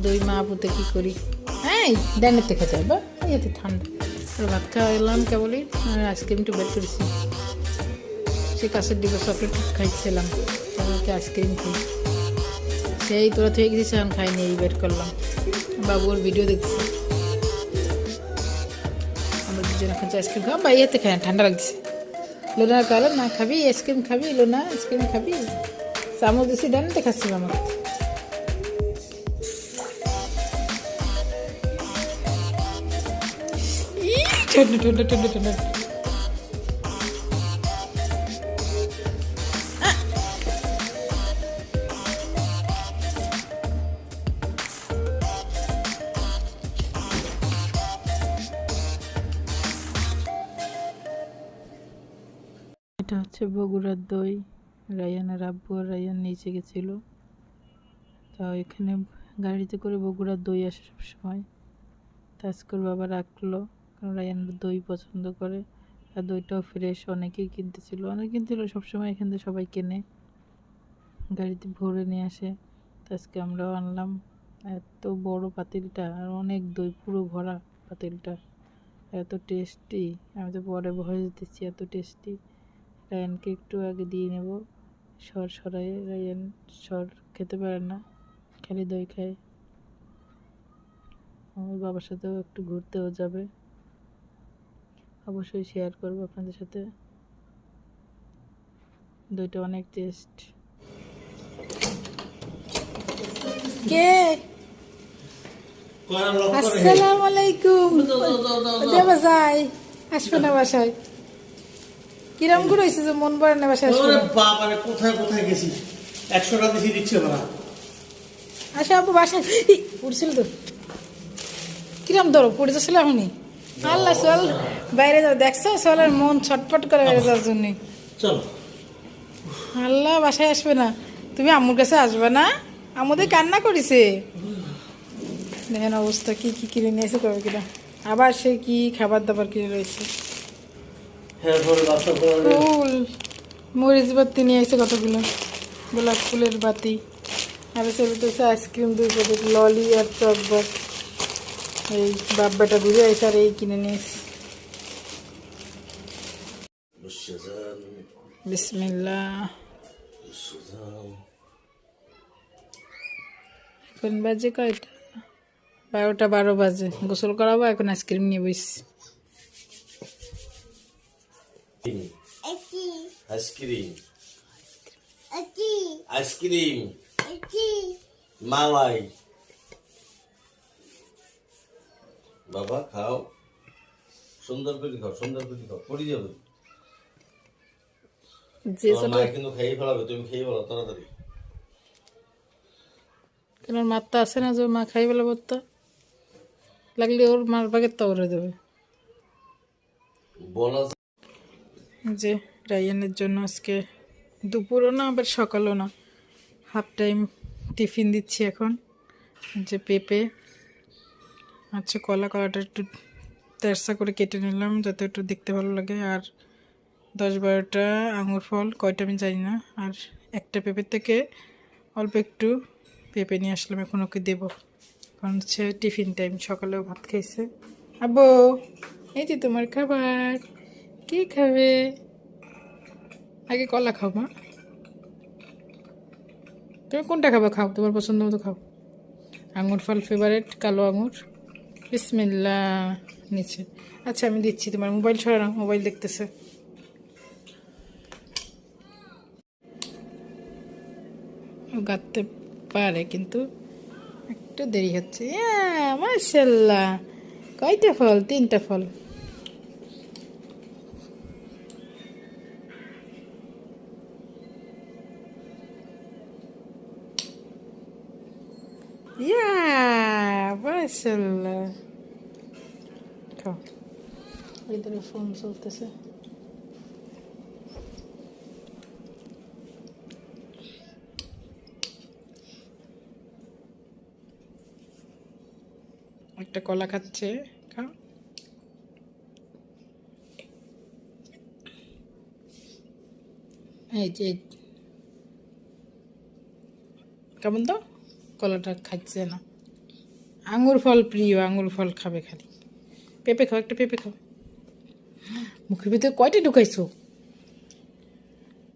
দই মা আপুতে কি করি। হ্যাঁ ডাইনের থেকে খেতে হবে, এতে ঠান্ডা। আর ভাত খাওয়া এলাম কেবলই, আর আইসক্রিম একটু বের করেছি। সে কাছের ডিব্বা চকলেট খাইছিলাম, তাদেরকে আইসক্রিম খাই। সেই তোরা থেকে গেছিস, এখন খাইনি, এই বের করলাম। বাবুর ভিডিও দেখছি, আমরা দুজন এখন আইসক্রিম খাওয়া বা ইয়েতে খাই, ঠান্ডা লাগছে। লোনার কালো না খাবি আইসক্রিম খাবি, লোনা আইসক্রিম খাবি, চামচ দিছি ডানতে খাচ্ছিল আমার। ঠান্ডা ঠান্ডা ঠান্ডা ঠান্ডা। এটা হচ্ছে বগুড়ার দই। রায়ানের আব্বু আর রায়ান নিচে গেছিল, তা এখানে গাড়িতে করে বগুড়ার দই আসে সবসময়। তা আজকের বাবা রাখলো, কারণ রায়ান দই পছন্দ করে, আর দইটাও ফ্রেশ। অনেকেই কিনতেছিল, অনেক কিনছিল, সবসময় এখান থেকে সবাই কেনে, গাড়িতে ভরে নিয়ে আসে। তা আজকে আমরাও আনলাম। এত বড় পাতিলটা, আর অনেক দই, পুরো ভরা পাতিলটা, এত টেস্টি। আমি তো পরে ভয় দিচ্ছি, এত টেস্টি। রায়ানকে একটু আগে দিয়ে নেব, সর সরাই। রায়ান সর খেতে পারে না, খালি দই খায়। আমার বাবার সাথেও একটু ঘুরতেও যাবে, অবশ্যই শেয়ার করবো আপনাদের সাথে। দইটা অনেক টেস্ট। কে? আসসালামু আলাইকুম। দেবা যাই, আসবে না বাসায়? কিরম করে হয়েছে যে মন পড়ে না বাসায় আসবে? বাবারে কোথায় কোথায় গেছি, 100 টাকা দিছি, দিচ্ছে ভাড়া। আসো আপু বাসায়। পড়ছিল তো, কিরম ধরো পড়ে যাচ্ছিল এখনই। আল্লাহ চল বাইরে যাও, দেখছো চলের মন ছটপট করে বাইরে যাওয়ার জন্য। চলো। আল্লাহ বাসায় আসবে না, তুমি আম্মুর কাছে আসবে না? আমাদের কান্না করেছে, দেখেন অবস্থা। কি কি কিনে নিয়েছে কবে কিনা, আবার সে কি খাবার দাবার কিনে রয়েছে। ফুল, মরিচ বাতি নিয়ে এসে কতগুলো, গোলাপ ফুলের বাতি। আর সেগুলো আইসক্রিম, 2 প্যাকেট ললি আর চকবার। এই বাব্বাটা ঘুরে আইসে আর এই কিনে নিয়েছে। বিসমিল্লাহ। এখন বাজে কয়টা? 12টা 12 বাজে। গোসল করাবো, এখন আইসক্রিম নিয়ে বসছি। আইসক্রিম, আইসক্রিম, মালাই। বাবা খাও, সুন্দর করে খাও, সুন্দর করে খাও, পড়ে যাবে। মা কিন্তু খেয়ে ফেলাবে, তুমি খেয়ে ফেলো তাড়াতাড়ি। কেন মারটা আছে না যে মা খাই বলে বলতো, লাগলে ওর মার বাগের তো ওরে দেবে। বলা যে রায়ানের জন্য আজকে দুপুরও না আবার সকালও না, হাফ টাইম টিফিন দিচ্ছি এখন। যে পেঁপে, আচ্ছা কলাটা একটু তেরসা করে কেটে নিলাম যাতে একটু দেখতে ভালো লাগে। আর 10-12টা আঙুর ফল, কয়টা আমি জানি না। আর একটা পেঁপের থেকে অল্প একটু পেঁপে নিয়ে আসলাম, এখন ওকে দেবো। কারণ হচ্ছে টিফিন টাইম, সকালেও ভাত খাইছে। আব্বু এই যে তোমার খাবার, কি খাবে? আগে কলা খাও মা, তুমি কোনটা খাবে খাও, তোমার পছন্দ মতো খাও। আঙুর ফল ফেভারেট, কালো আঙুর। বিসমিল্লাহ। নিচে আচ্ছা আমি দিচ্ছি, তোমার মোবাইল ছড়ানো, মোবাইল দেখতেছে। গাঁথতে পারে কিন্তু একটু দেরি হচ্ছে। মাশাল্লাহ, কয়টা ফল? 3টা ফল। মাশাল্লাহ, খাও। ভিতরে ফোন চলতেছে। একটা কলা খাচ্ছে, খাও। এই যে কেমন তো কলাটা খাচ্ছে না। আঙুর ফল প্রিয়, আঙুর ফল খাবে খালি। পেঁপে খাও, একটা পেঁপে খাও। মুখের ভিতরে কয়টা ঢুকাইছো?